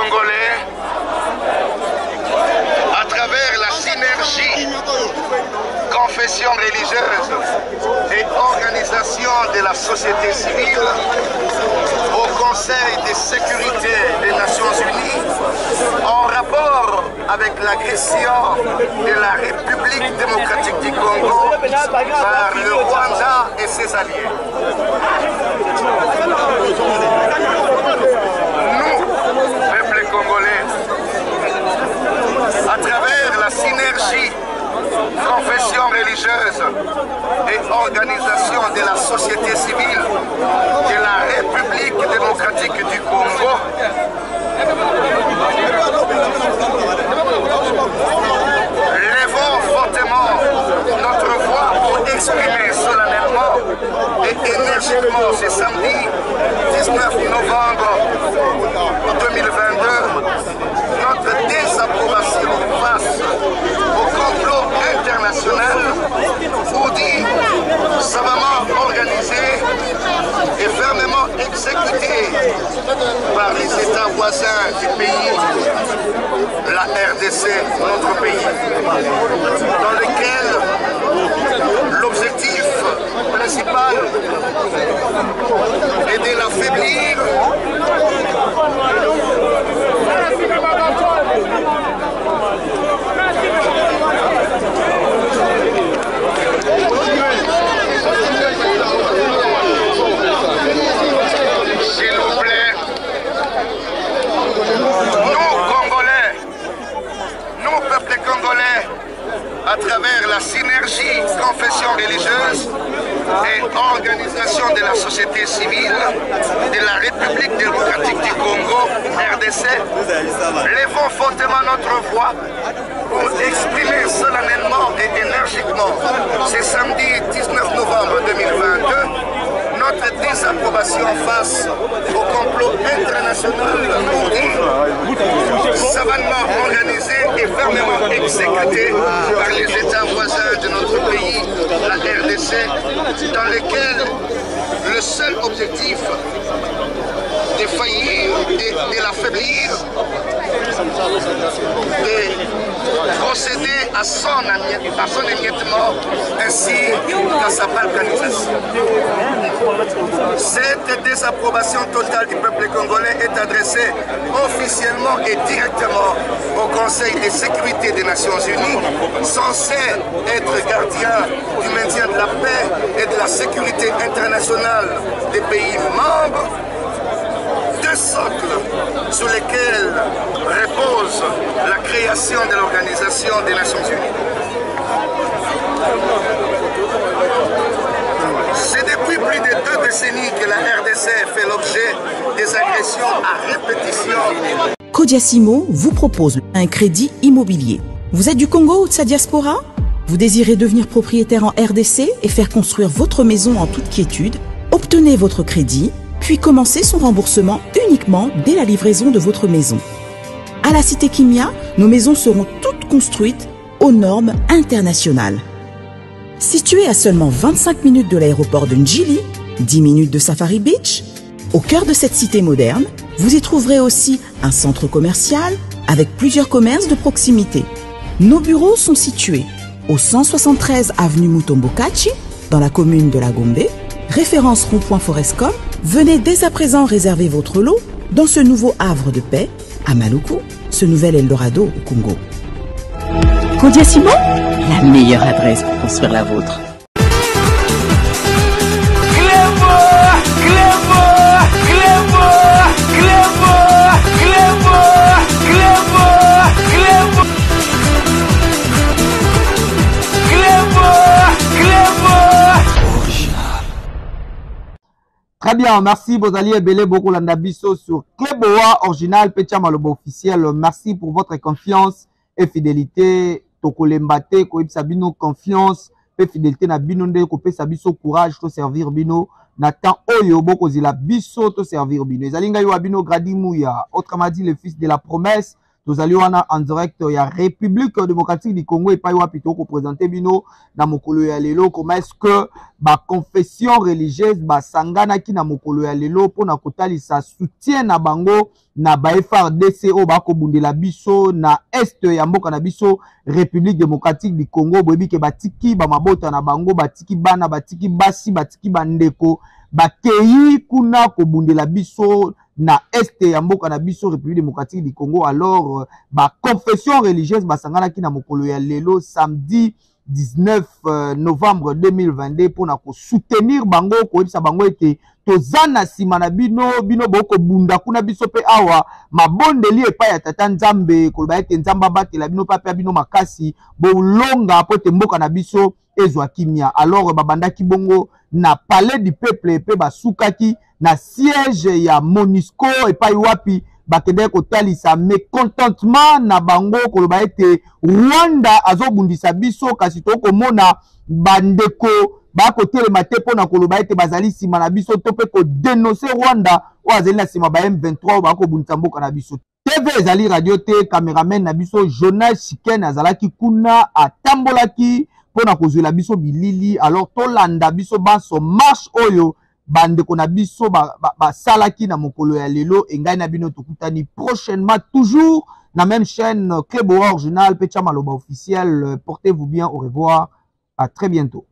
Congolais, à travers la synergie confession religieuse et organisation de la société civile au Conseil de sécurité des Nations Unies en rapport avec l'agression de la République démocratique du Congo par le Rwanda et ses alliés. Nous, peuple congolais, à travers la synergie confession religieuse et organisation de la société civile de la République démocratique du Congo, levons fortement notre voix pour exprimer solennellement et énergiquement ce samedi 19 novembre 2022 notre désapprobation face au complot international dit savamment organisé et fermement exécuté par les États voisins du pays, la RDC, notre pays, dans lequel l'objectif principal est de l'affaiblir s'il vous plaît, nous Congolais, nous peuple congolais, à travers la synergie confession religieuse et organisation de la société civile de la République démocratique du Congo, RDC, levons fortement notre voix pour exprimer solennellement et énergiquement ce samedi 19 novembre 2022 notre désapprobation face au complot international savamment organisé et fermement exécuté par les États voisins de notre pays, la RDC, dans lequel le seul objectif de faillir et de l'affaiblir, de procéder à son émiettement ainsi qu'à sa balkanisation. Cette désapprobation totale du peuple congolais est adressée officiellement et directement au Conseil de sécurité des Nations Unies, censé être gardien du maintien de la paix et de la sécurité internationale des pays membres, deux socles sur lesquels repose la création de l'Organisation des Nations Unies. C'est depuis plus de 2 décennies que la RDC fait l'objet des agressions à répétition. Kodiasimo vous propose un crédit immobilier. Vous êtes du Congo ou de sa diaspora? Vous désirez devenir propriétaire en RDC et faire construire votre maison en toute quiétude? Obtenez votre crédit, puis commencez son remboursement uniquement dès la livraison de votre maison. À la Cité Kimia, nos maisons seront toutes construites aux normes internationales. Située à seulement 25 minutes de l'aéroport de Njili, 10 minutes de Safari Beach, au cœur de cette cité moderne, vous y trouverez aussi un centre commercial avec plusieurs commerces de proximité. Nos bureaux sont situés au 173 avenue Mutombokachi, dans la commune de la Gombe, référence rond-point Forescom. Venez dès à présent réserver votre lot dans ce nouveau havre de paix à Maluku, ce nouvel Eldorado au Congo. Kodiasimo, la meilleure adresse pour construire la vôtre. Très bien, merci Bozali Ebele beaucoup Landabiso sur Cléboa original Petia Malobo officiel. Merci pour votre confiance et fidélité. Tokolembate ko Sabino confiance et fidélité na binonde ko pe sabiso courage to servir bino na temps oyo boko zila biso to servir bino. Ezalinga yo abino Gradi Mouya, autrement dit le fils de la promesse. tozali wana en direct ya République démocratique du Congo et pas wapi to ko présenter bino na mokolo ya lelo comment est-ce que ba confession religieuse ba sangana ki na mokolo ya lelo pona kotalisa soutien na bango na ba FRDC o ba ko bundela biso na est ya mboka na biso République démocratique du Congo boyebi ke batiki ba mabota na bango batiki bana batiki basi batiki bandeko bakei kuna ko bundela biso na est ya mboka na biso République démocratique du Congo. Alors ba confession religieuse basangana ki na mokolo ya lelo samedi 19 novembre 2022 pour na ko soutenir bango ko yebisa bango ete tozana sima na bino boko bunda kuna biso pe awa mabondeli epa ya tata nzambe koloba ete nzamba batela bino papa bino makasi bolonga po te mboka na biso ezwa kimia. Alors babandaki bongo na palais du peuple pe basukaki na siège ya Monisco epai wapi bakende kotalisa mécontentement na bango koloba ete Rwanda azobundisa biso kasi tokomona bandeko bakotelema te mpona koloba ete bazali nsima na biso to mpe kodenonse Rwanda oyo azali na nsima ba M23 oyo bakobundisa mboka na biso. TV ezali radio te, cameraman na biso Jonas Chiken azalaki kuna atambolaki mpona kozwela biso bilili. Alors tolanda biso baso marche oyo bandeko na biso basalaki na mokolo ya lelo engai na bino tokutani prochainement toujours na même chaîne Club Original Pecha Maloba officiel. Portez-vous bien, au revoir, à très bientôt.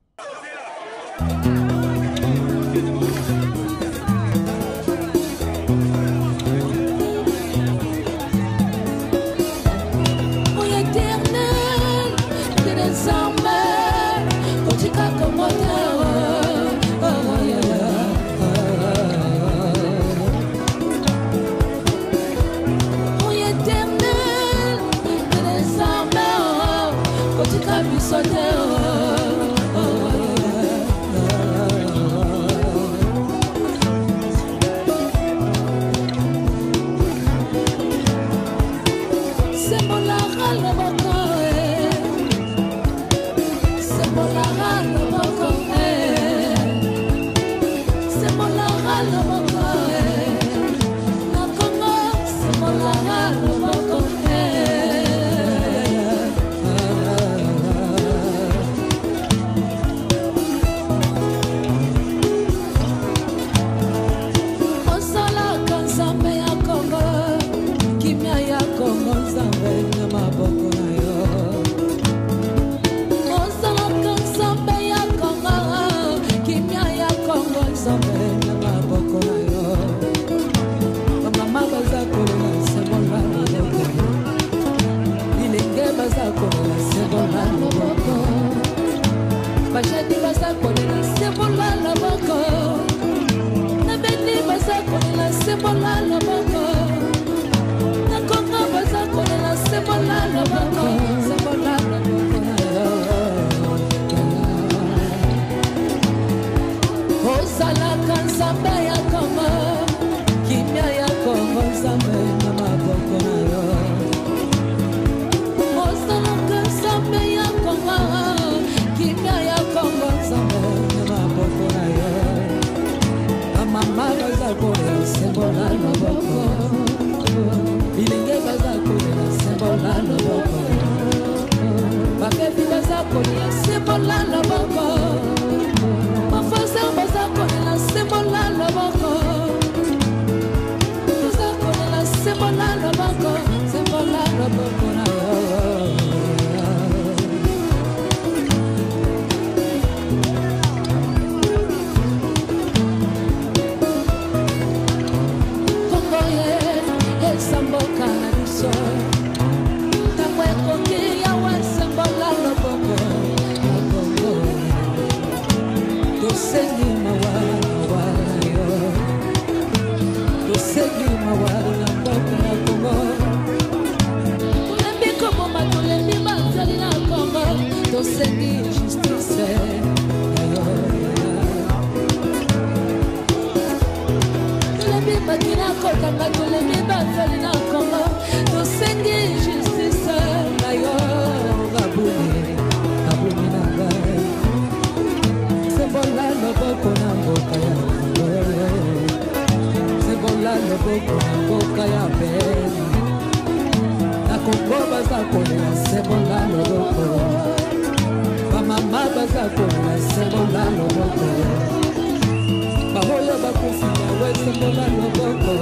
Bakongo baza kolela sembola loboko bamama baza kolela sembola loboko baoyo bakufika we sembola loboko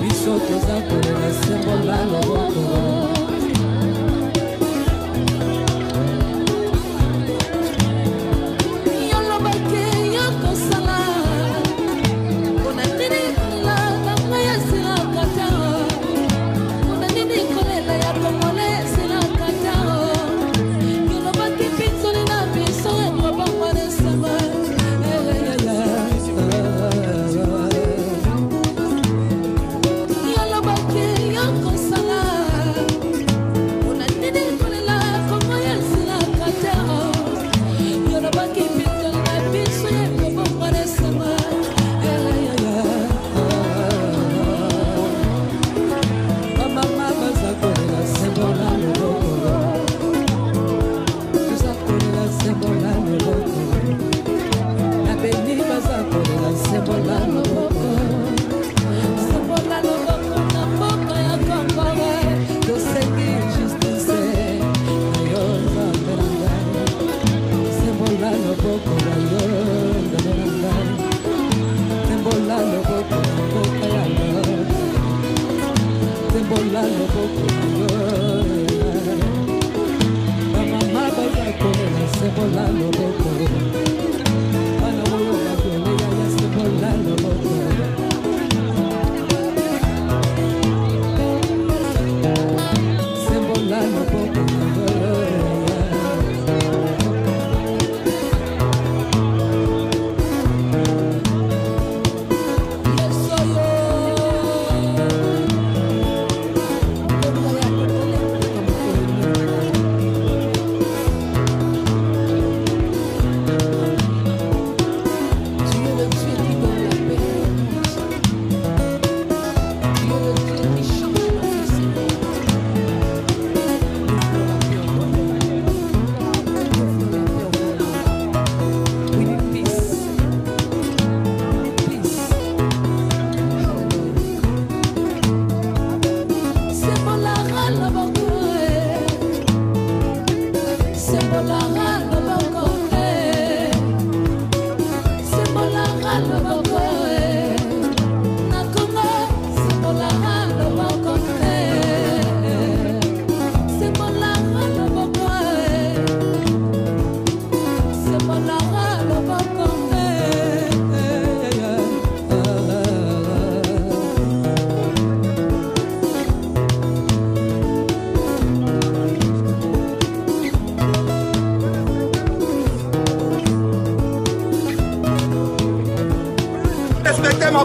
biso toza kolela sembola loboko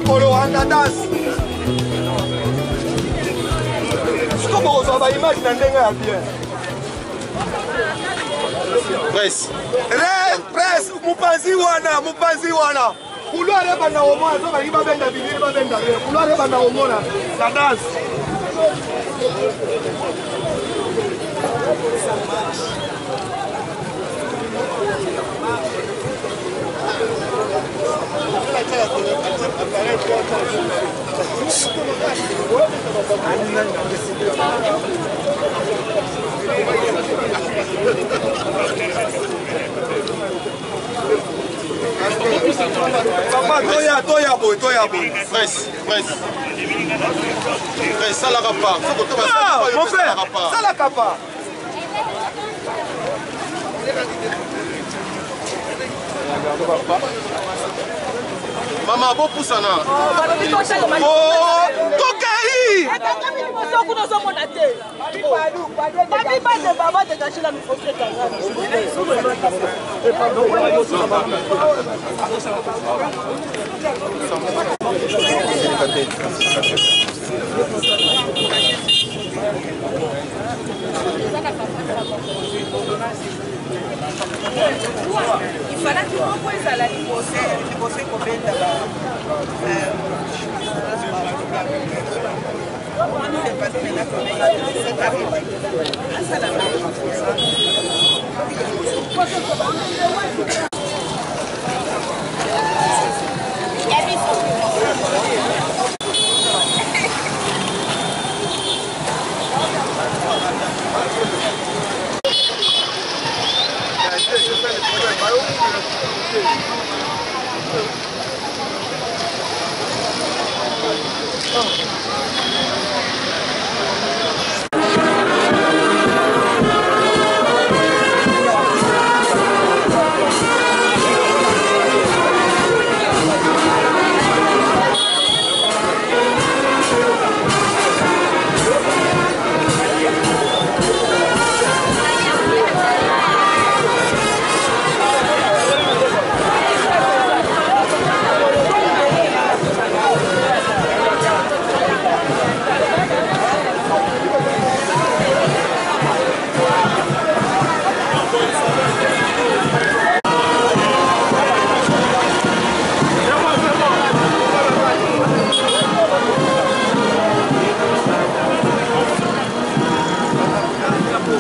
Polo anga danse. Comment on va imaginer un bien? Presse. Presse, mupanzi wana. Couloir est bana au moins, ça va y benda bini, benda. Couloir est bana au moins, la danse. Toya boy. Presse. Ça la rapa. Ah, mon frère, ça la capa. Maman, bon poussana. Oh, Tokai! Il fallait que vous puissiez aller bosser comme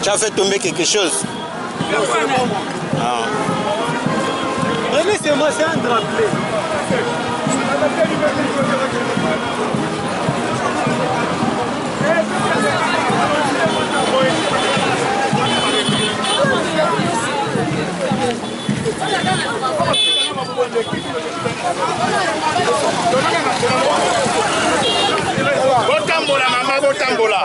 Tu as fait tomber quelque chose. Ah. Laissez-moi, c'est un drapeau. Botambola, maman, botambola.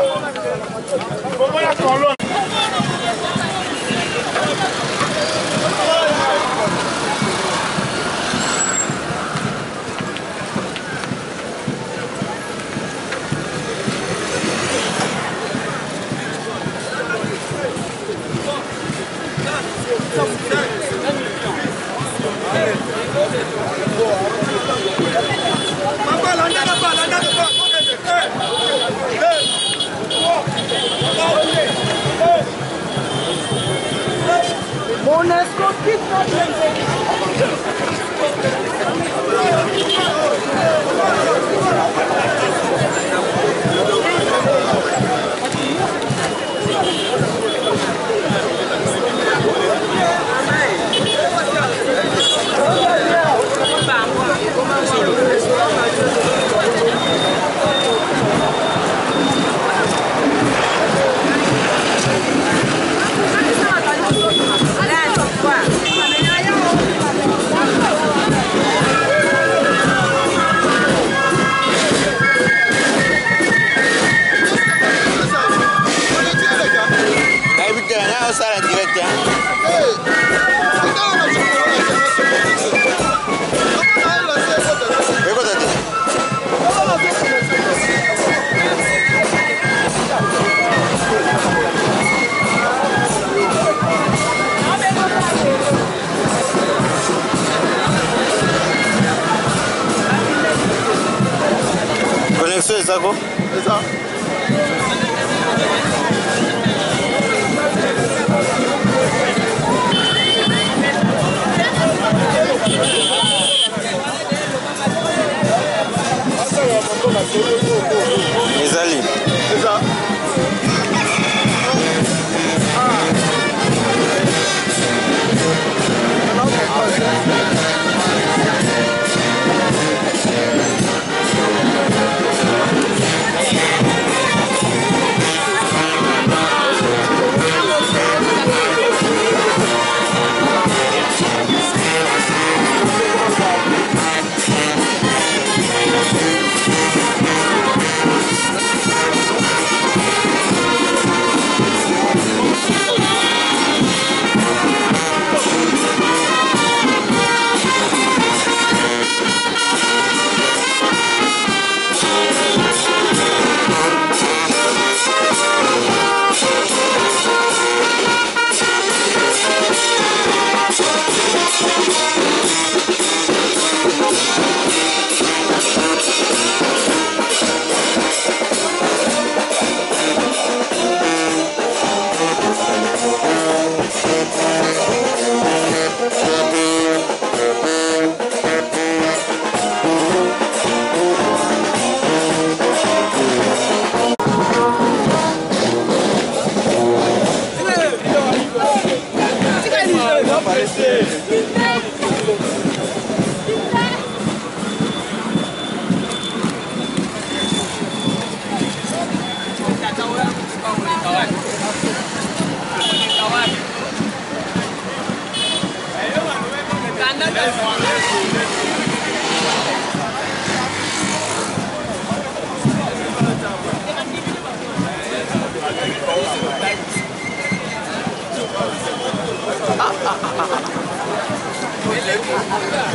Connexion est ça quoi? C'est ça. Les alliés. C'est ça.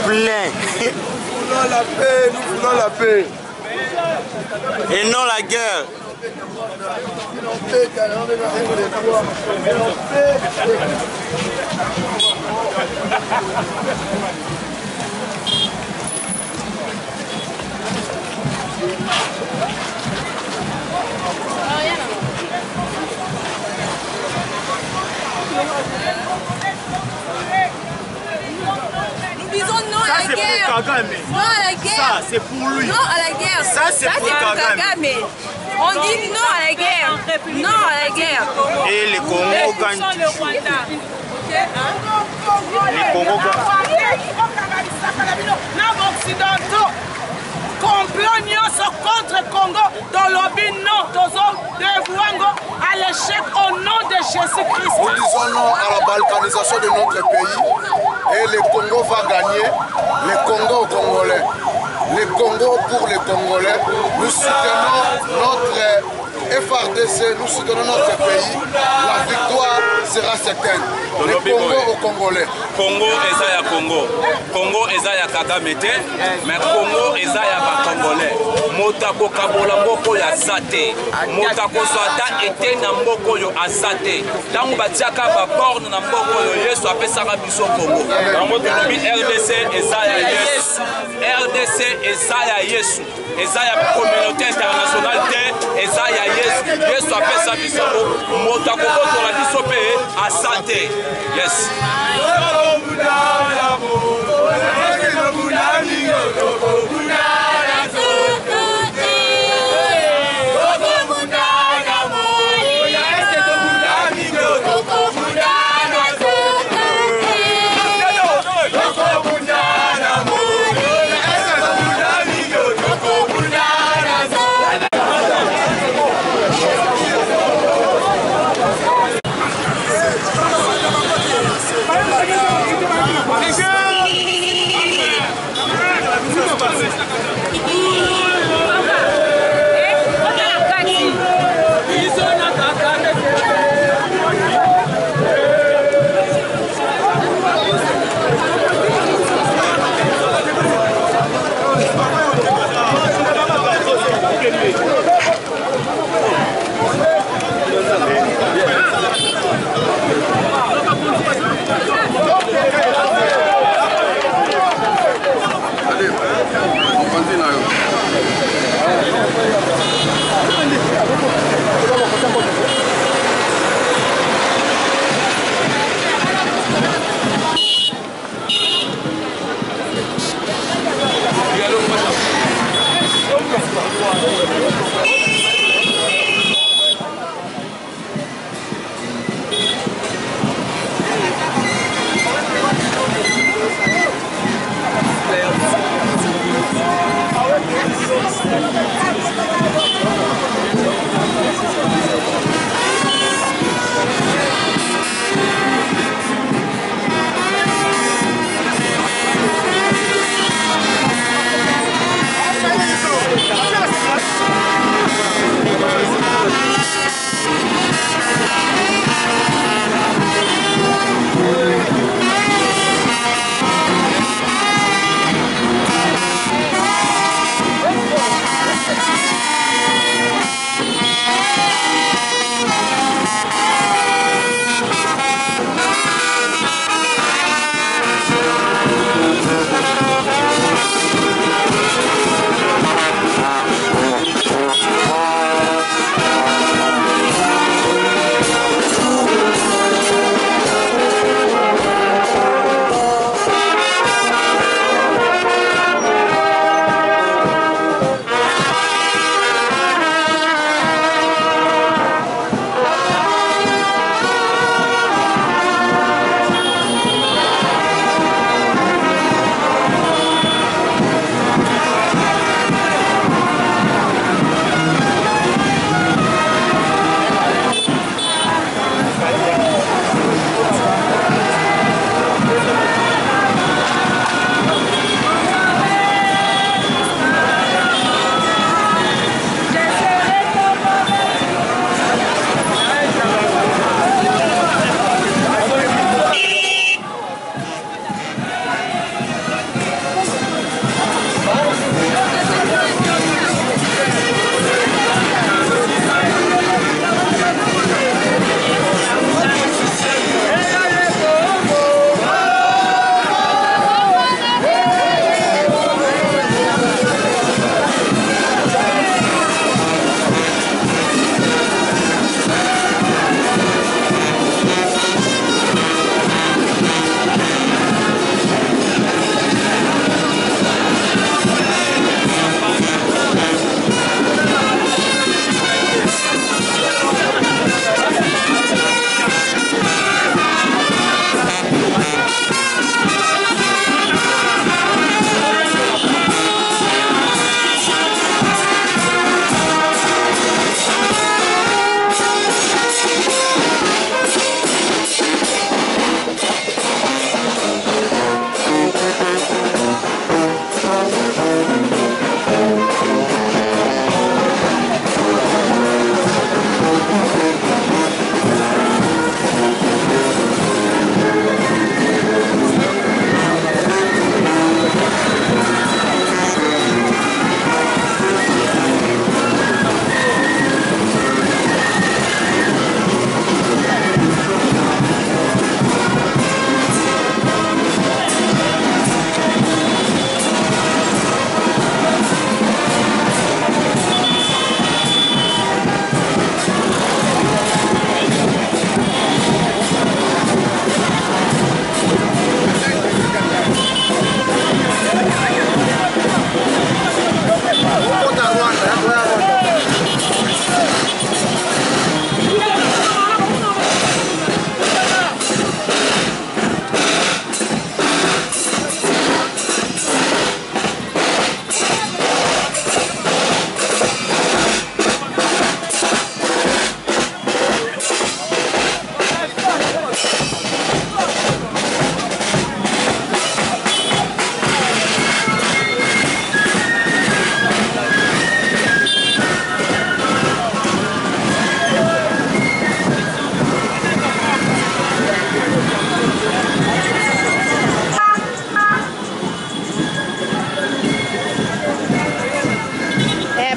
Plein. Nous voulons la paix, nous voulons la paix. Et non la guerre. Nous disons non à la guerre. Non à la guerre. Ça, c'est pour lui. Non à la guerre. Ça, c'est pour Kagame. On dit non à la guerre. Non à la guerre. Et les Congo gagnent. Le Rwanda. Les Congo gagnent. Occidentaux. Complot nyonso contre Congo dans lobby non à l'échec au nom de Jésus-Christ. Nous disons non à la balkanisation de notre pays et le Congo va gagner. Le Congo aux Congolais. Le Congo pour les Congolais. Nous soutenons notre FRDC, nous soutenons notre pays. La victoire sera certaine. Le Congo aux Congolais. Congo eza ya Congo. Congo eza ya Kagame te, mais Congo eza ya ba Congolais. Motako kabola mboko ya zate. Motako swata ete na mboko yo azate. Tango batiaka ba borne na mboko yo Yesu apesaka biso Congo. Bango tolobi RDC eza ya Yesu. RDC eza ya Yesu. Eza ya communauté internationale te, eza ya Yesu. Yesu apesa biso motako kotola biso pe azate. Yes. Let's go.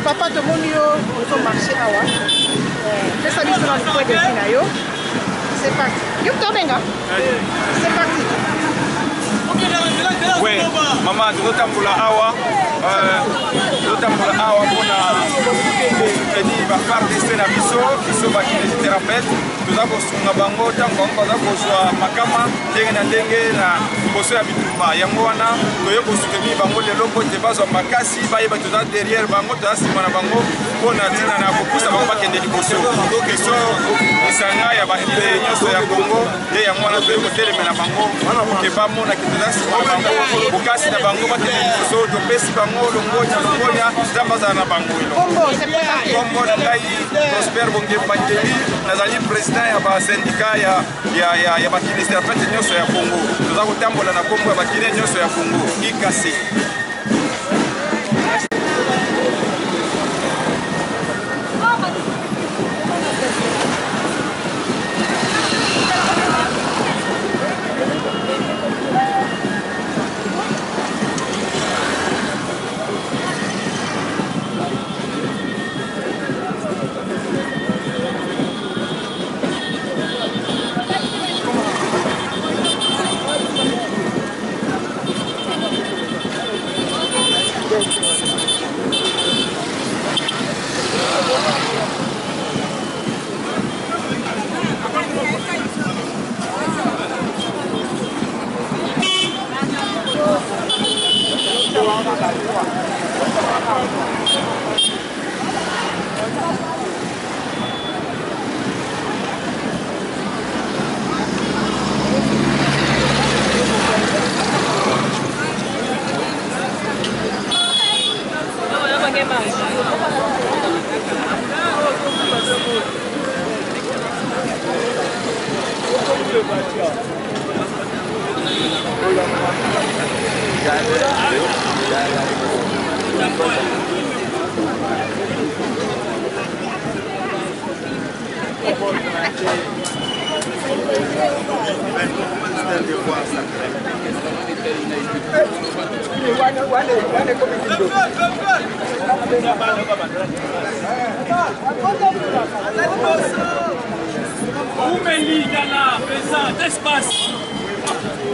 papa tomoni yo ozo marché awa. Pesa biso na point de vue na yo. C'est parti. Yo tobenga. C'est parti. Oui, maman, tozotambola awa mpona edi bafardc na biso bakinésithérapeute toza kosunga bango ntango bango baza kozwa makama ndenge na ndenge na liboso ya bitumba yango wana toye kosuteni bango lelo mpo te bazwa makasi bayeba toza derrière bango toza nsima na bango mpona ntina na kopusa bango bakende liboso biso esanga ya bakile nyonso ya Congo nde yango wana toye kotelemela bango ke bamonaki toza nsima na bango bokasi na bango bakende liboso topesi bango longonya nzambe azala na bango elo kombo na ngai Prosper Bongemba Ndeli nazali président ya basindika ya bakinésithérapeute nyonso ya Congo toza kotambola na kombo ya bakine nyonso ya Congo IKC.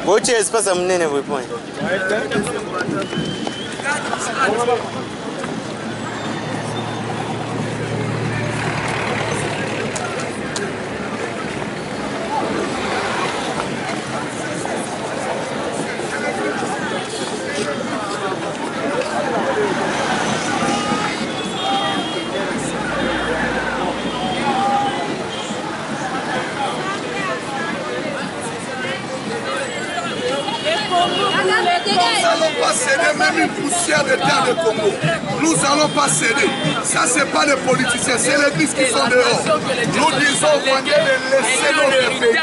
Boche espace mnene viponi. Nous n'allons pas céder même une poussière de terre de Congo. Nous n'allons pas céder. Ça, ce n'est pas les politiciens, c'est l'église qui sont dehors. Nous disons aux Rwandais de laisser notre pays.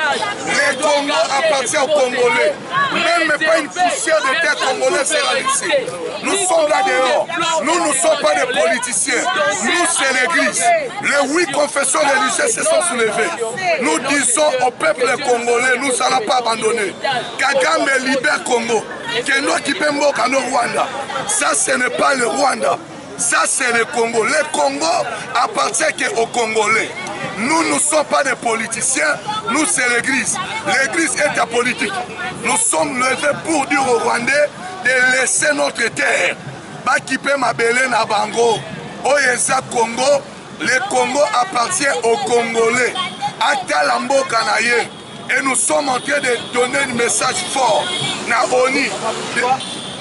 Le Congo appartient aux Congolais. Même pas une poussière de terre congolaise sera laissée. Nous sommes là dehors. Nous ne sommes pas des politiciens. Nous, c'est l'église. Les 8 confessions religieuses se sont soulevées. Nous disons au peuple congolais, nous n'allons pas abandonner. Kagame libère Congo. Keno Kipembo Kano Rwanda. Ça, ce n'est pas le Rwanda. Ça, c'est le Congo. Le Congo appartient aux Congolais. Nous ne sommes pas des politiciens. Nous, c'est l'église. L'église est apolitique. Nous sommes levés pour dire aux Rwandais de laisser notre terre. Bakipe Mabele na Bango. Oyeza Congo. Le Congo appartient aux Congolais. Atalambo Kanaye. Et nous sommes en train de donner un message fort. Naoni.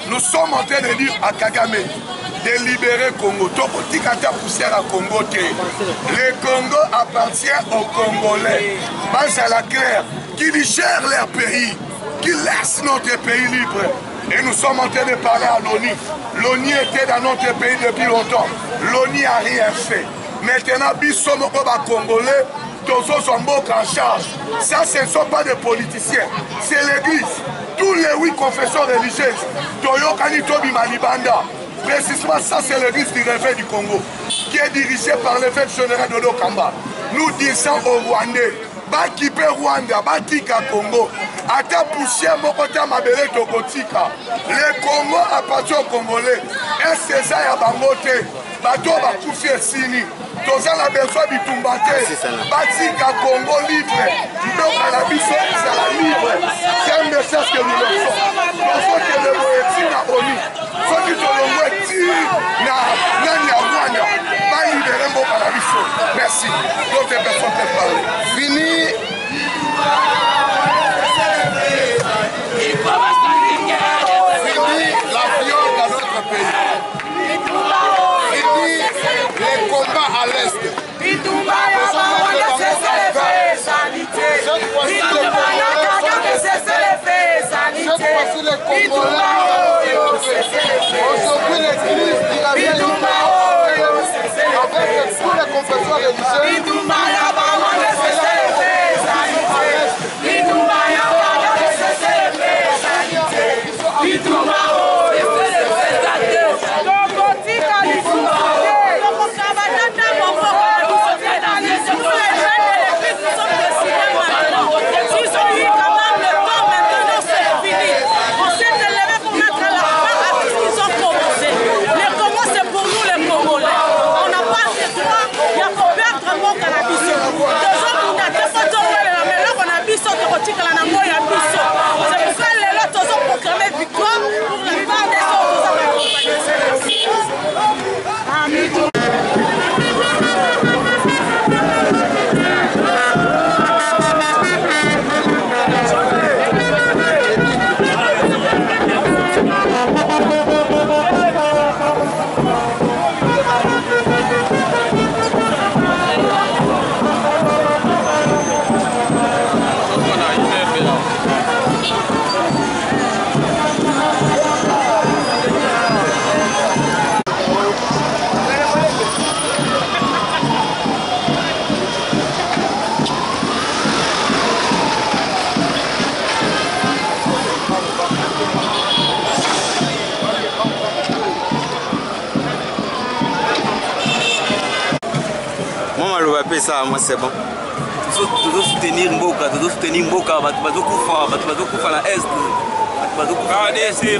Nous sommes en train de dire à Kagame de libérer Congo. Tokotikata poussière à Congo. Le Congo appartient aux Congolais. Pense à la claire. Qu'ils gèrent leur pays. Qu'ils laissent notre pays libre. Et nous sommes en train de parler à l'ONU. L'ONU était dans notre pays depuis longtemps. L'ONU n'a rien fait. Maintenant, Bissomoko Congolais, Tozo Sombok en charge. Ça, ce ne sont pas des politiciens. C'est l'église. Tous les 8 confessions religieuses. Toyo Kanitobi Malibanda. Précisément, ça, c'est l'église du réveil du Congo, qui est dirigée par l'évêque général Dodo Kamba. Nous disons aux Rwandais, Bakipe Rwanda, Batika Congo, Ata Poussière Mokota Mabele Tokotika. Le Congo appartient aux Congolais. Et c'est ça, Yabangote. bato bakufi esili toza na besoin bitumba te batika Congo libre mboka na biso ezala libre c'est un message que nous lançons tozokende boye ti na ONU soki tolongwe ti na nani ya Rwanda balibere mboka na biso merci d'autres personnes peuvent parler fini la viande dans notre pays. Fini les combats à l'Est. Cette fois-ci les Congolais. Aujourd'hui l'église dit la vérité. Avec tous les confesseurs religieux. Ça, moi c'est bon. Toujours soutenir Mboka, toujours soutenir Mboka, Bazokufa la Est. Paradesi,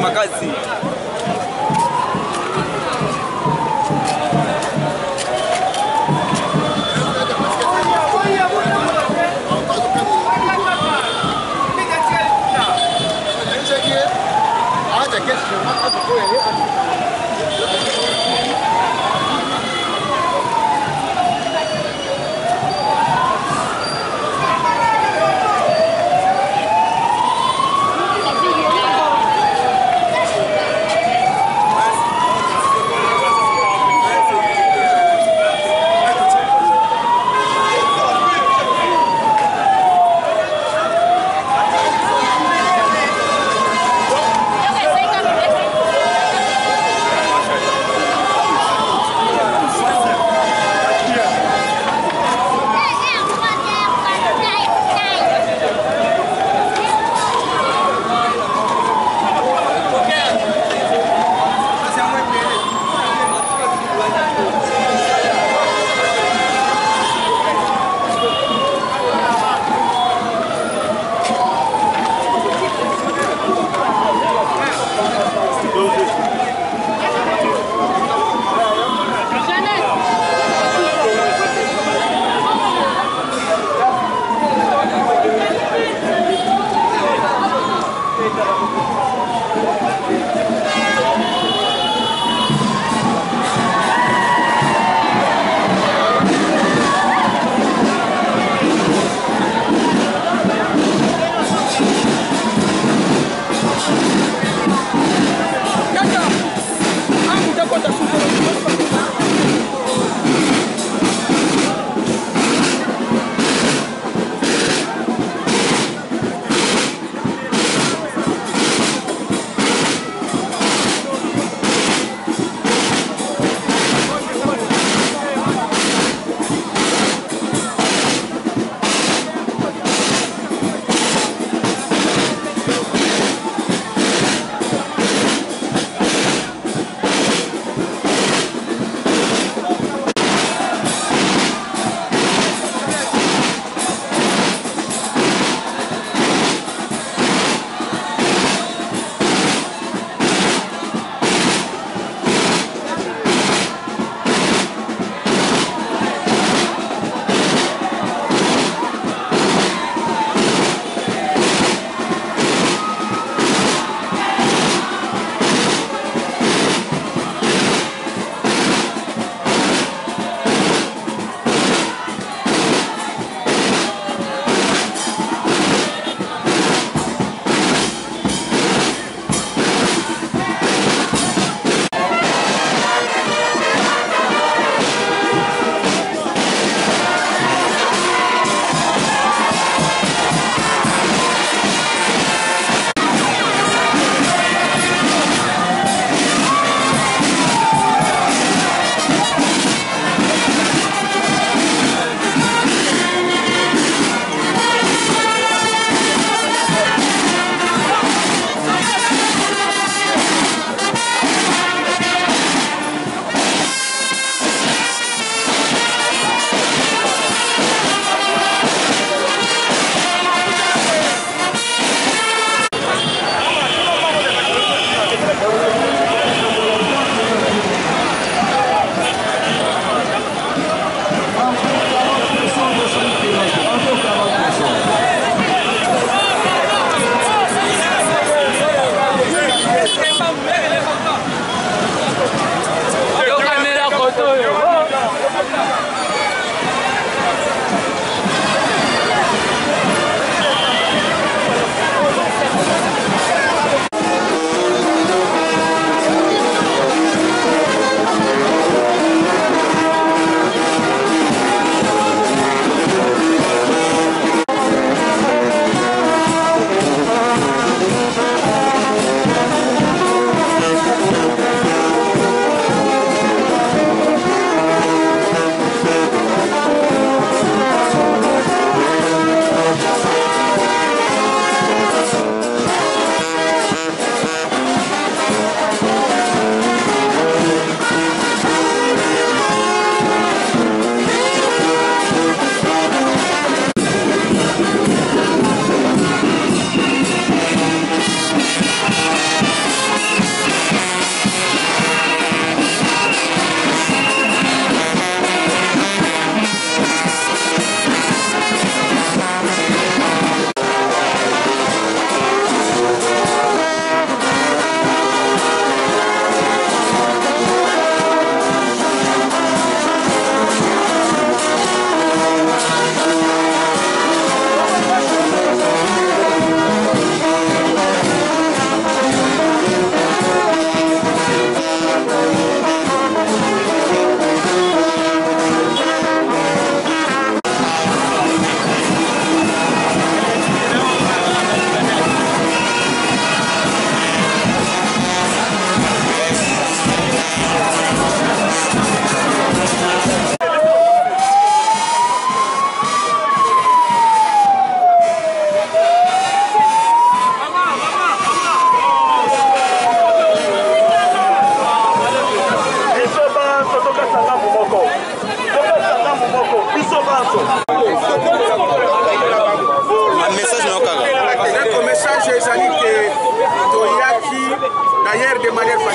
Makasi.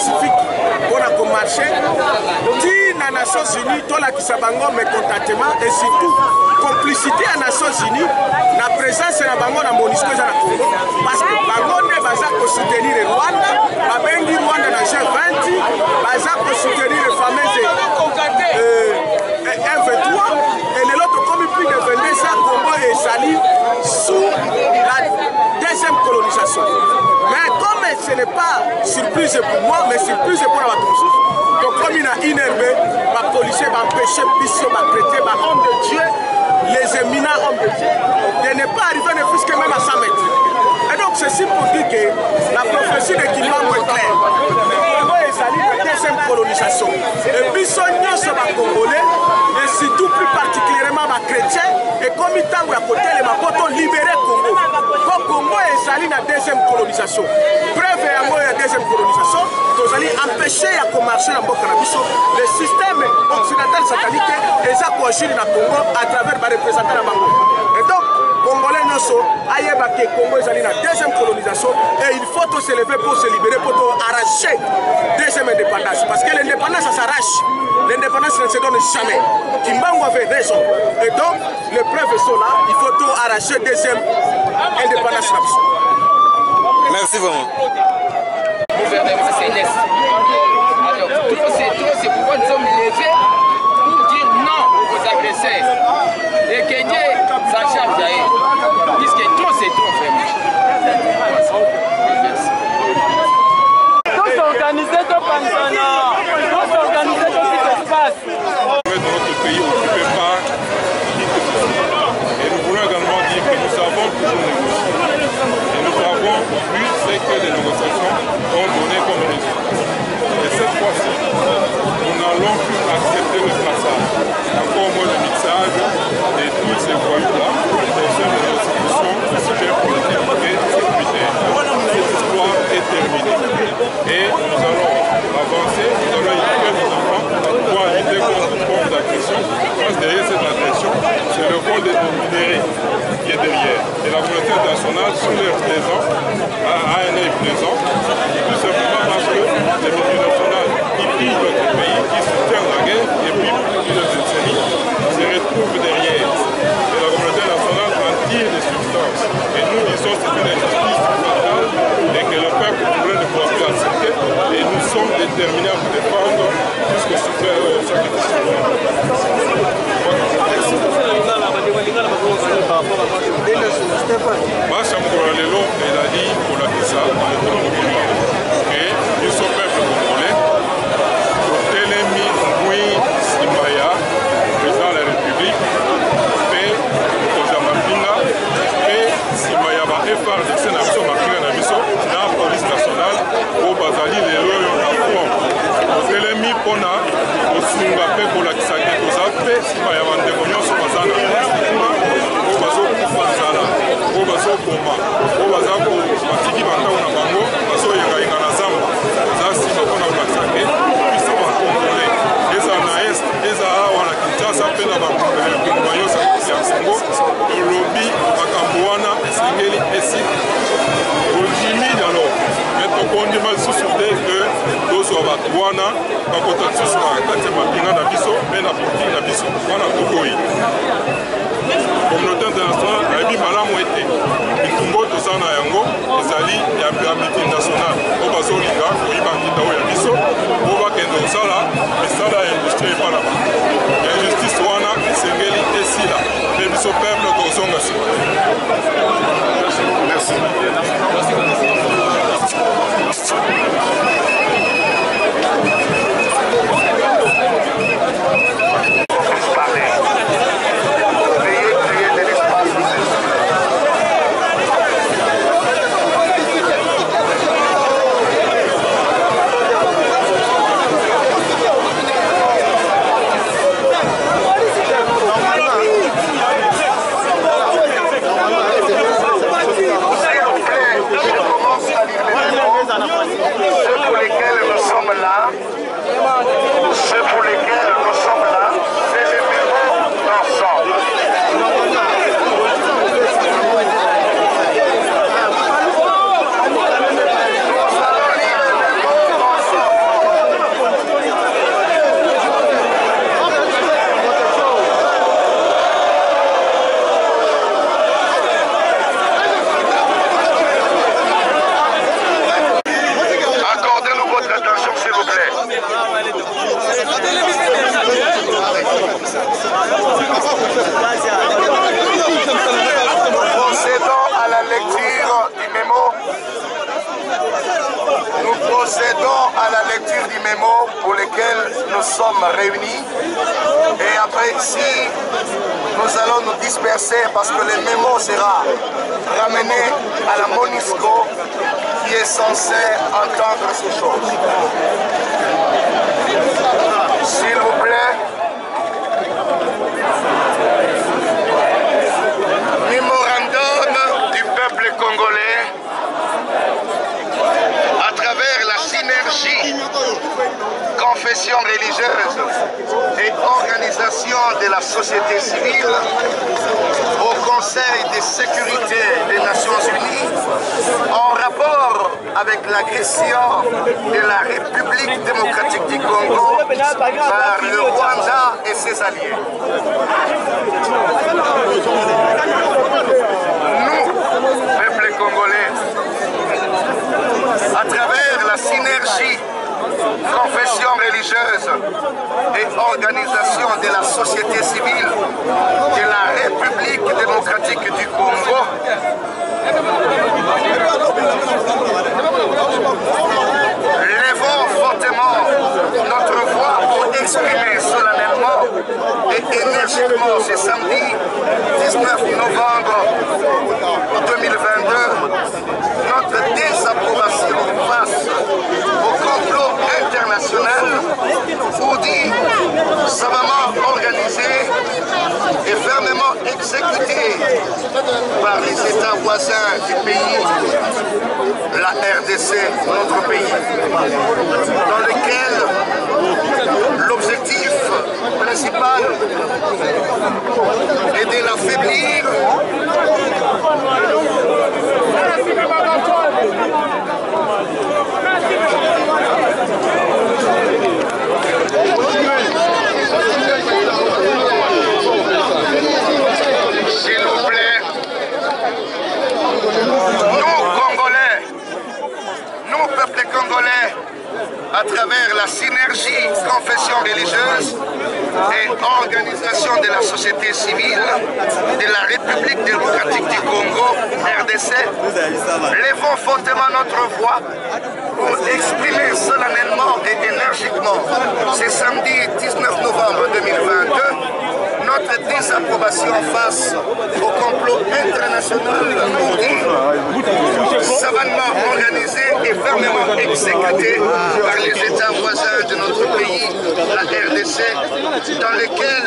pacifique pour la marché. Dit na Nations Unies, tout la kisabango mécontentement et surtout complicité à Nations Unies, la présence de la bango na MONUSCO dans le Congo, parce que bango ne baza ko soutenir le Rwanda, babengi Rwanda na G20, baza ko soutenir les fameuses M23 et l'autre comme plus de 22 ans, Congo et Sali sous la deuxième colonisation. Mais comme ce n'est pas surprise pour moi, mais surprise pour la Touche. Donc comme il a innervé, les policiers vont empêcher les chrétiens, les hommes de Dieu, les éminents hommes de Dieu, de ne pas arriver ne plus que même à 100 mètres. Et donc ceci pour dire que la prophétie de Kimbangu est claire. Congo et Sali, la deuxième colonisation. Et puis son union sur les Congolais, et surtout plus particulièrement les chrétiens, et comme il t'a à côté, les Mapoto libérer Congo. Donc Congo et Sali, la deuxième colonisation. Preuve à moi, la deuxième colonisation, nous allons empêcher à marcher dans le le système occidental satanique et ça coagit dans le Congo à travers les représentants de Bango. Et donc, Congolais Nosso, Ayebake, Congo est allé dans la deuxième colonisation et il faut se lever pour se libérer, pour arracher la deuxième indépendance. Parce que l'indépendance, ça s'arrache. L'indépendance ne se donne jamais. Kimbangu avait raison. Et donc, les preuves sont là. Il faut tout arracher la deuxième indépendance. Merci vraiment. Gouvernement céleste. Alors, trop, c'est pourquoi nous sommes levés pour dire non aux agresseurs. Et que Dieu s'en charge d'ailleurs. Puisque trop, c'est trop vraiment. Merci. Tous organisés, tous pensants. Tous organisés, tout ce qui se passe. Notre pays occupé par qui que ce soit. Et nous voulons également dire que nous savons toujours négocier. Et nous avons vu ce que les négociations ont donné comme résultat. Et cette fois-ci, nous n'allons plus accepter le passage. Encore moins le mixage de tous ces voyous-là au sein de nos institutions super politiques et sécuritaires. Cette histoire est terminée. Et nous allons avancer, nous allons éduquer nos enfants pour éviter contre toute forme d'agression. Parce que derrière cette agression, c'est le rôle des minéraux qui est derrière. Et la communauté internationale, sous l'air plaisant, a un œil plaisant, tout simplement parce que les multinationales qui pillent notre pays, qui soutiennent la guerre, et puis plusieurs décennies, se retrouvent derrière. Et la communauté internationale en tire des substances. Et nous disons que c'est une injustice fatale et que le peuple congolais ne pourra plus accepter. Et nous sommes déterminés à vous défendre jusqu'au sacrifice. Basi mkola lelo elali kolakisa et nous sommes peuple congolais totelemi ngwi nsima ya président de la république mpe mokonzi ya mapinga mpe nsima ya ba FRDC na biso mapinga na biso na police nationale oyo bazali lelo oyo na front totelemi mpona kosunga mpe kolakisa ke toza mpe nsima ya bandeko nyonso baza na kuna oyo bazokufa nzala oyo bazoboma oyo batiki bantango na bango bazoyengayenga na zamba baza nsima mpona kolakisa ke biso bakongole eza na est eza awa na kinshasa mpe na banguma nyonso ya kongo tolobi makambo wana esengeli esika tondimi yalo me tokondima lisusu te ke tozwa bato wana bakota lisusu na kati ya mapinga na biso mpe na politike na biso wana tokoyi communauté internationale ayebi malamu ete bitumba toza na yango ezali ya multinationale oyo bazolinga koyiba nkinda oyo ya biso oyo bakende kosala misala ya industrie epa na bango ya injustice wana esengeli esila mpe biso peuple tozonga sima. Merci. Procédons à la lecture du mémo. Nous procédons à la lecture du mémo pour lequel nous sommes réunis. Et après ici, nous allons nous disperser parce que le mémo sera ramené à la MONUSCO qui est censé entendre ces choses. S'il vous plaît, mémorandum du peuple congolais à travers la synergie confession religieuse et organisation de la société civile au Conseil de sécurité des Nations Unies en rapport avec l'agression de la République démocratique du Congo par le Rwanda et ses alliés. Nous, peuple congolais, à travers la synergie confession religieuse et organisation de la société civile de la République démocratique du Congo, levons fortement notre voix pour exprimer solennellement et énergiquement ce samedi 19 novembre 2022 notre désapprobation face au complot international oudi, savamment organisé et fermement exécuté par les États voisins du pays, la RDC, notre pays, dans lequel l'objectif principal est de l'affaiblir s'il vous plaît, nous Congolais, nous peuple congolais, à travers la synergie confession religieuse et organisation de la société civile de la République démocratique du Congo, RDC, levons fortement notre voix pour exprimer solennellement et énergiquement ce samedi 19 novembre 2022 notre désapprobation face au complot international savamment organisé et fermement exécuté par les États voisins de notre pays, la RDC, dans lequel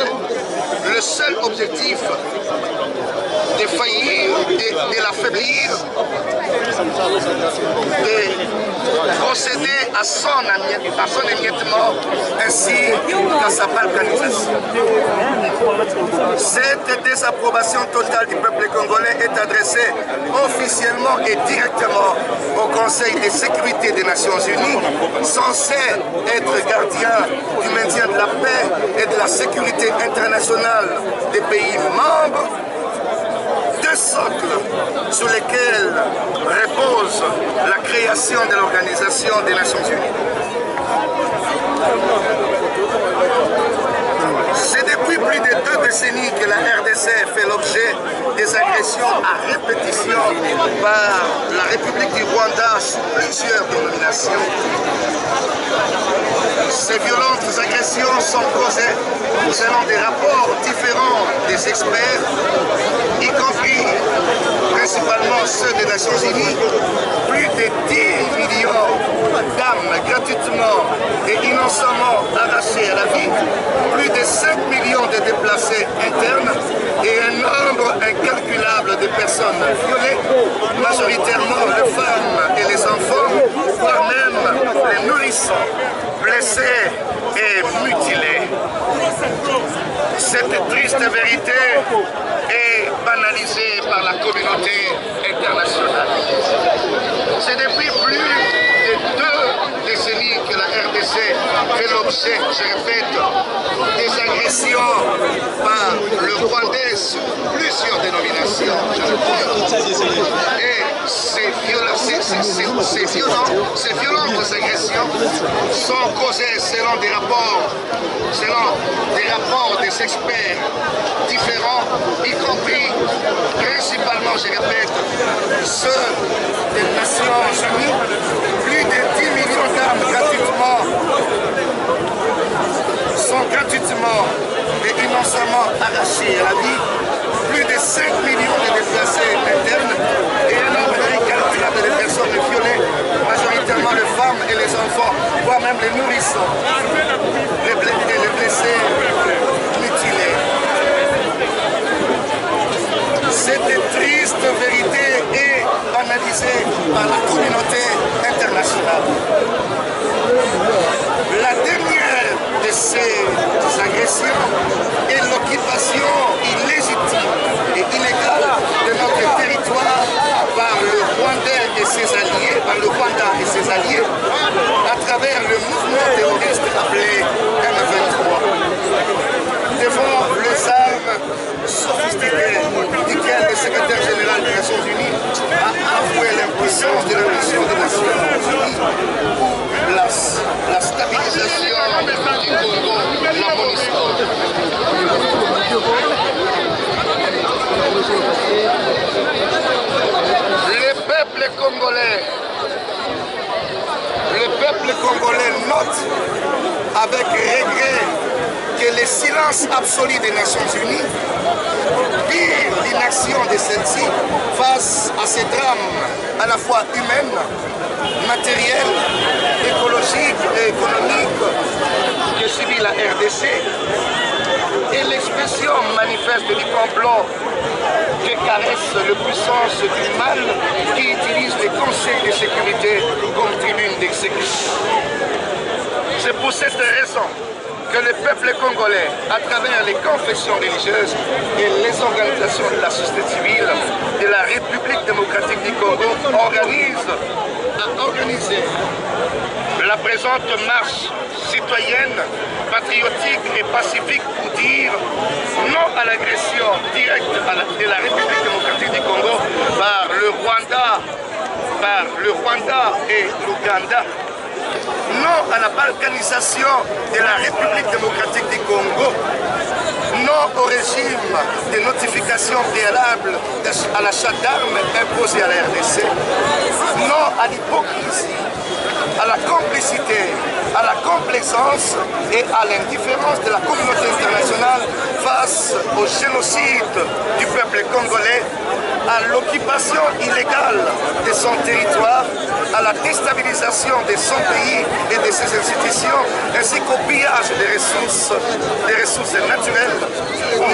le seul objectif de faillir et de l'affaiblir, de procéder à son émiettement ainsi qu'à sa balkanisation. Cette désapprobation totale du peuple congolais est adressée officiellement et directement au Conseil de sécurité des Nations Unies, censé être gardien du maintien de la paix et de la sécurité internationale des pays membres, deux socles sur lesquels repose la création de l'Organisation des Nations Unies. C'est depuis plus de 2 décennies que la RDC fait l'objet des agressions à répétition par la République du Rwanda sous plusieurs dénominations. Ces violentes agressions sont causées, selon des rapports différents des experts, y compris principalement ceux des Nations Unies, plus de 10 millions d'âmes gratuitement et innocemment arrachées à la vie, plus de 5 millions de déplacés internes et un nombre incalculable de personnes violées, majoritairement les femmes et les enfants, voire même les nourrissons, blessés et mutilés. Cette triste vérité est banalisée par la communauté internationale. C'est depuis plus de 2 décennies que la RDC fait l'objet, je répète, des agressions par le Rwandais sur plusieurs dénominations. Et ces violentes agressions sont causées selon des rapports des experts différents, y compris principalement, je répète, ceux des Nations Unies. Plus de 10 millions d'armes sont gratuitement et innocemment arrachées à la vie. Plus de 5 millions de déplacés internes et un nombre incalculable de personnes violées, majoritairement les femmes et les enfants, voire même les nourrissons, les blessés, mutilés. Cette triste vérité est analysée par la communauté internationale. La dernière de ces agressions est l'occupation illégitime et illégale de notre territoire par le Rwanda et ses alliés, à travers le mouvement terroriste appelé M23. Devant les armes sophistiquées duquel le secrétaire général des Nations Unies a avoué l'impuissance de la mission des Nations Unies pour la stabilisation du Congo, la MONUSCO. Le peuple congolais note avec regret que le silence absolu des Nations Unies, pire l'inaction de celle-ci face à ces drames à la fois humains, matériels, écologiques et économiques que subit la RDC, et l'expression manifeste du complot que caresse la puissance du mal qui utilise les conseils de sécurité comme tribune d'exécution. C'est pour cette raison que le peuple congolais, à travers les confessions religieuses et les organisations de la société civile de la République démocratique du Congo, a organisé la présente marche citoyenne, patriotique et pacifique pour dire non à l'agression directe de la République démocratique du Congo par le Rwanda et l'Ouganda. Non à la balkanisation de la République démocratique du Congo. Non au régime de notification préalable à l'achat d'armes imposé à la RDC. Non à l'hypocrisie, à la complicité, à la complaisance et à l'indifférence de la communauté internationale face au génocide du peuple congolais, à l'occupation illégale de son territoire, à la déstabilisation de son pays et de ses institutions, ainsi qu'au pillage des ressources naturelles.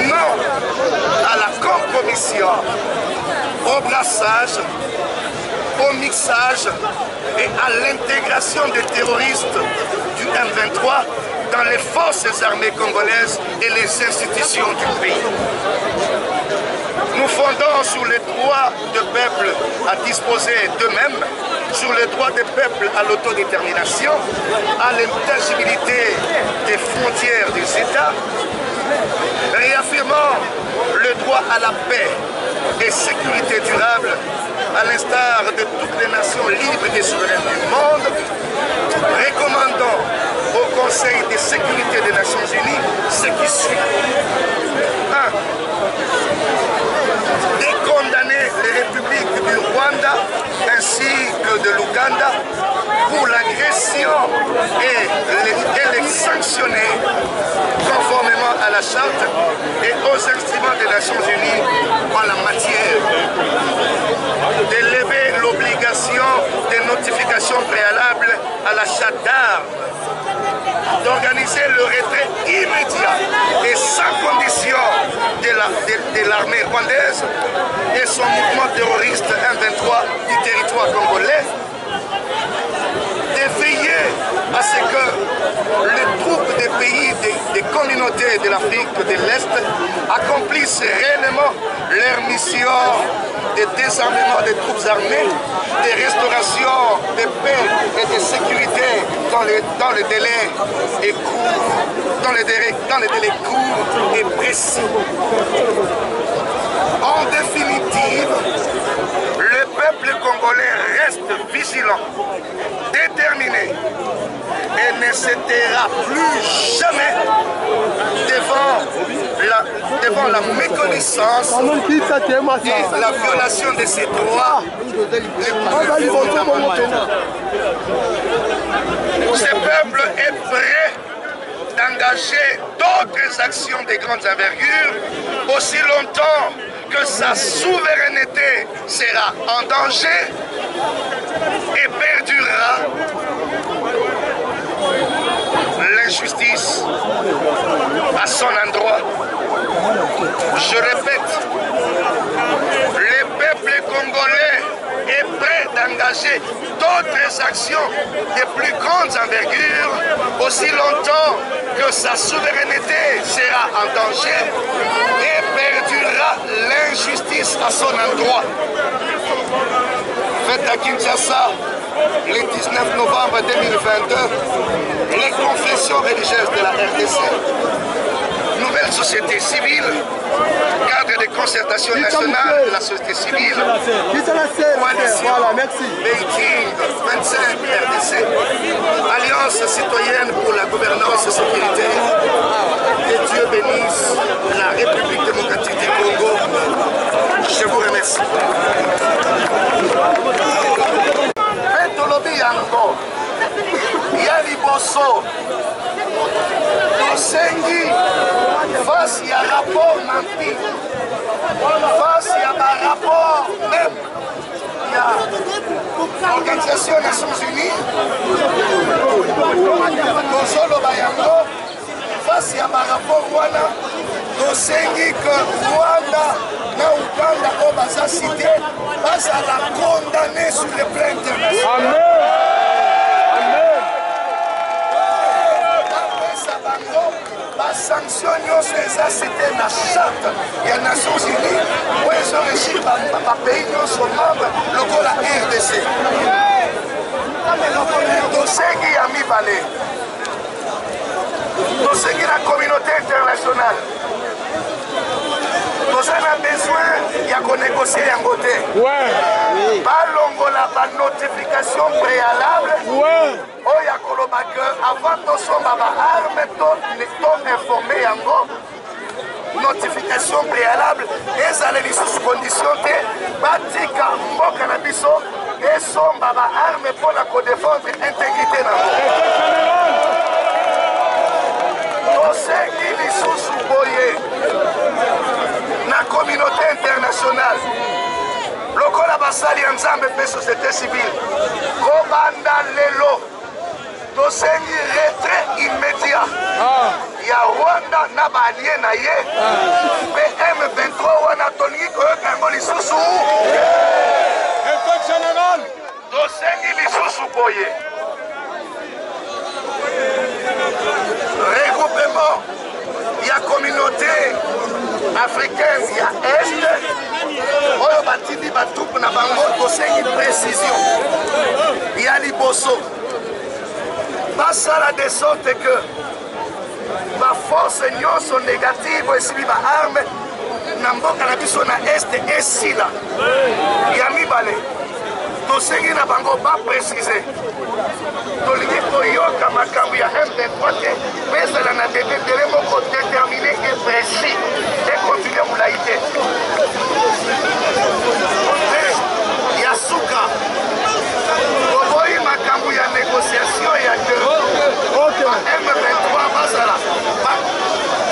Non à la compromission, au brassage, au mixage et à l'intégration des terroristes du M23 dans les forces armées congolaises et les institutions du pays. Nous fondons sur les droits du peuple à disposer d'eux-mêmes, sur les droits des peuples à l'autodétermination, à l'intangibilité des frontières des États, réaffirmant le droit à la paix et sécurité durable, à l'instar de toutes les nations libres et souveraines du monde, recommandant au Conseil de sécurité des Nations Unies ce qui suit. 1. Décondamner les républiques du Rwanda ainsi que de l'Ouganda pour l'agression et les sanctionner conformément à la charte et aux instruments des Nations Unies en la matière. D'élever l'obligation de notification préalable à l'achat d'armes, d'organiser le retrait immédiat et sans condition de l'armée rwandaise et son mouvement terroriste M23 du territoire congolais, de veiller à ce que les troupes des pays des communautés de l'Afrique de l'Est accomplissent réellement leur mission de désarmement des troupes armées, de restauration de paix et de sécurité dans les délais courts et précis. En définitive, le peuple congolais reste vigilant, déterminé et ne se taira plus jamais devant la méconnaissance et la violation de ses droits les plus fondamentaux. Ce peuple est prêt d'engager d'autres actions de grande envergure aussi longtemps que sa souveraineté sera en danger et perdurera l'injustice à son endroit. Je répète, le peuple congolais est prêt d'engager d'autres actions de plus grande envergure aussi longtemps que sa souveraineté sera en danger et perdurera l'injustice à son endroit. Fête à Kinshasa, le 19 novembre 2022, les confessions religieuses de la RDC, nouvelle société civile, cadre de concertation nationale de la société civile, coalition Beijing 25 RDC, Alliance citoyenne pour la gouvernance et sécurité. Que Dieu bénisse la République démocratique du Congo. Je vous remercie. Betolobi yango, Yali Bosso, Tosengi, face à rapport Nampi, face à rapport même, il y a l'Organisation des Nations Unies, Tozolo Bayango, face à rapport Wana, Tosengi que Rwanda, na Uganda, Obaza cité, passe à la condamner sur le plan international. Amen. La sanction est cité la charte des Nations Unies où ils ont réussi par pays membres le la RDC. Tosengi a mis balai. Tosengi la communauté internationale. Nous avons besoin de négocier en côté. Balongola la notification préalable. Il y a avant de sommer arme, nous informer en notification préalable. Et ça les sous condition de Batika Mboka na biso et sommer arme pour la défendre l'intégrité. Nous sommes la communauté internationale, lokola basali ya nzambe pe société civile, kobanda lelo, tosengi retrait immédiat. Ya Rwanda na balie na ye, pe M23 wana tolingi koyoka yango lisusu. Tosengi lisusu boye. Regroupement, il y a communauté africaine, il y a Est, oyo batindi batupu na bango tosengi précision. Il y a Liboso. Basala de sorte que ma force nyonso négative esili ba arme na mboka na biso na Est esila. Ya mibale. Tosengi na bango ba préciser. Tolingi koyoka makambo ya M23 te pezala na délai moko déterminé et précis et continuer moulaïté. Ya suka koboyi makambo ya négociation ya que M23 bazala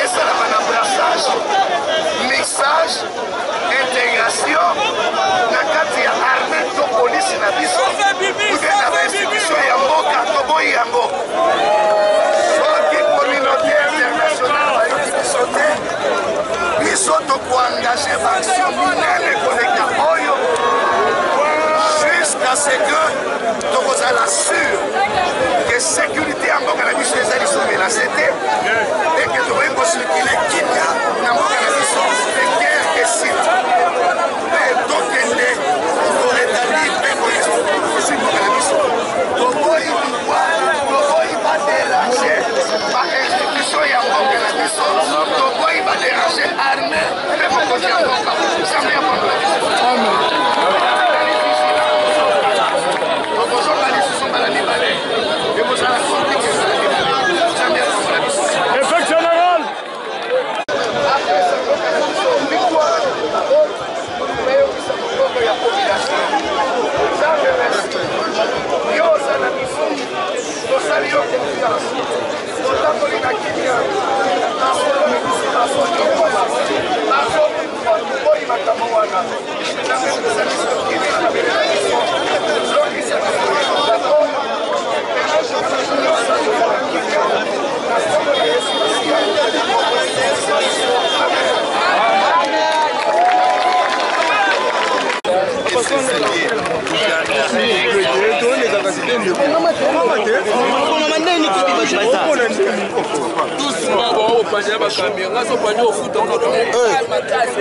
esala bana brassage, mixage, intégration na kati ya armée to police na biso ou na institution ya mboka toboyi yango. Soki communauté internationale bayuki biso te, biso tokoengage baaction minene koleka oyo jusqu'à ce que tokozala sûr que sécurité ya mboka na biso ezali so menacé te et que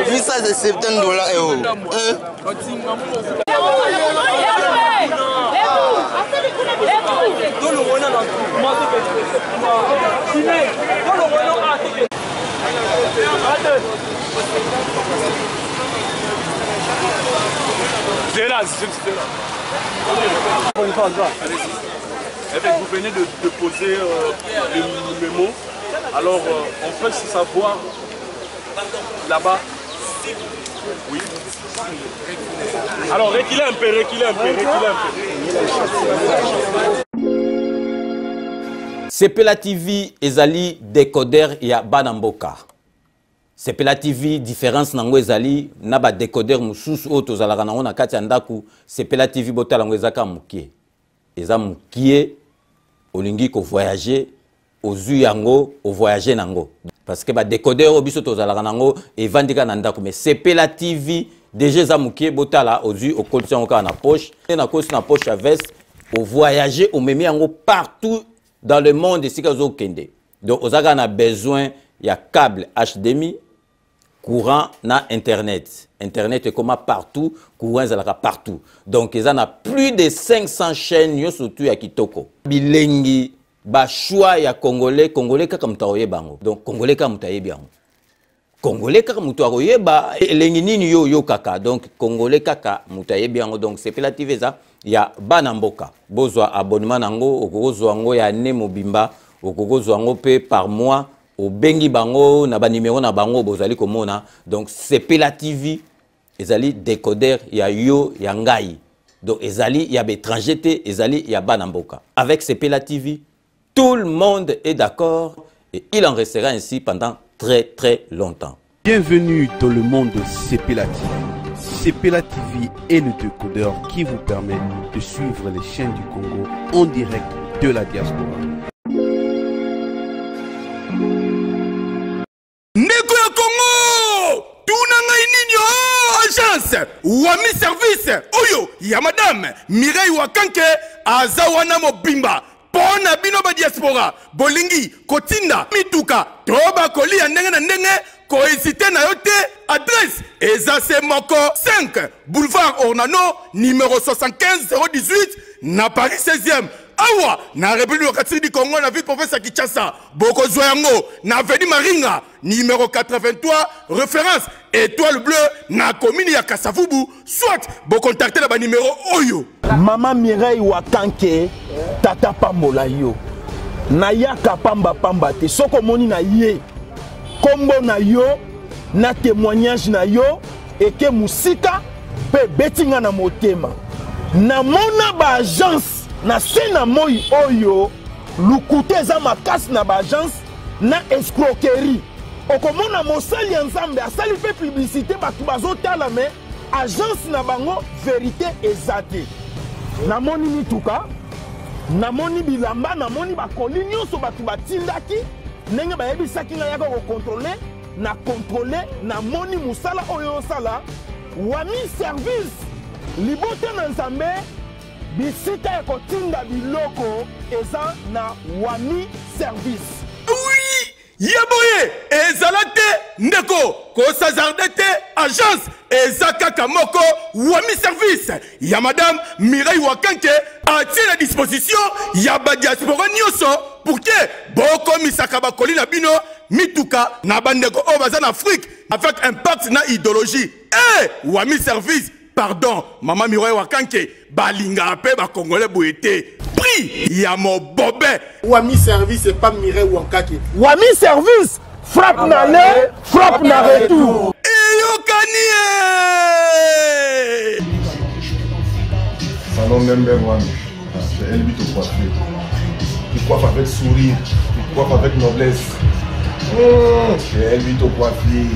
Vu ça, c'est $70 euros. C'est là, c'est là. Vous venez de poser le mémo. Alors, on peut savoir là-bas. Oui. Alors, reculez un peu, reculez un peu, reculez un peu. Sepela TV ezali décodeur ya Banamboka. Sepela TV différence nango ezali na ba décodeur mususu o tozalaka nango na kati ya ndaku. Sepela TV botala ngo ezaka mukie. Eza mukie olingi ko voyager ozu yango o voyager nango. Parce que ba décodeur obiso tozalaka nango evandika na ndaku mais Sepela TV déjà eza mukie botala ozu o kolisa ngo na poche na kosi na poche à veste o voyager o memi yango partout dans le monde ici kazo kende. Donc on a besoin il y a câble HDMI courant na internet. Internet est comme partout, courant est partout. Donc ils en a plus de 500 chaînes yo surtout ya kitoko. Bilengi ba choix ya congolais kaka mutaoye bango. Donc congolais kaka mutaye bango. Congolais kaka mutaoye ba elengi nini yo kaka. Donc congolais kaka mutaye bango. Donc c'est relative ça. Ya Banamboka. Bozwa abonnement nango okozwa ngo ya ne mobimba okozwa ngo pe par mois au bengi bango na ba numéro na bango bozali komona. Donc Sepela TV ezali décodeur ya yo ya ngai. Donc ezali ya étranger te ezali ya Banamboka. Avec Sepela TV, tout le monde est d'accord et il en restera ainsi pendant très longtemps. Bienvenue dans le monde de Sepela TV. Sepela TV est le décodeur qui vous permet de suivre les chaînes du Congo en direct de la diaspora. Ndeko ya Congo, tuna ngai nini agence Wami service oyo ya madame Mireille Wakanke azawana mobimba pona bino ba diaspora bolingi kotinda mituka toba kolia ndenge na ndenge kohésiter na yote adresse Ezase Moko 5 boulevard Ornano numéro 75 018 na Paris 16e awa na République démocratique du Congo na ville province ya Kinshasa boko zoyango na avenue Maringa numéro 83 référence étoile bleue na commune ya Kasavubu soit bo contacter na ba numéro oyo Maman Mireille Wakanke tata pambola yo na yaka pamba te soko moni na ye kombo na yo na témoignage na yo eke musika pe betinga na motema na mona ba agence na sena moi oyo lukute za makasi na ba agence na escroquerie okomona mosali ya nzambe asali pe publicité batu bazotala me agence na bango vérité ezate na moni mituka na moni bilamba na moni bakoli nyonso batu batindaki ndenge bayebisaki ngai yaka kokontrole na kontrole na moni musala oyo osala Wami service libote na nzambe bisika ya kotinda biloko eza na Wami service. Oui, yaboye ezala te ndeko kosazarde te agence eza kaka moko Wami service ya madame Mireille Wakanke atie la disposition ya ba diaspora nyonso pour que boko misaka bakoli na bino mituka na bandeko o baza en Afrique avec impact na idéologie wami service pardon mama Mireille Wakanke balinga pe ba congolais boyete prix ya mobobé wami service et pas Mireille Wakanke wami service frappe na le frappe na retour eyokani salon number 1 c'est elle bito coiffé qui coiffe avec sourire qui coiffe avec noblesse c'est elle bito coiffé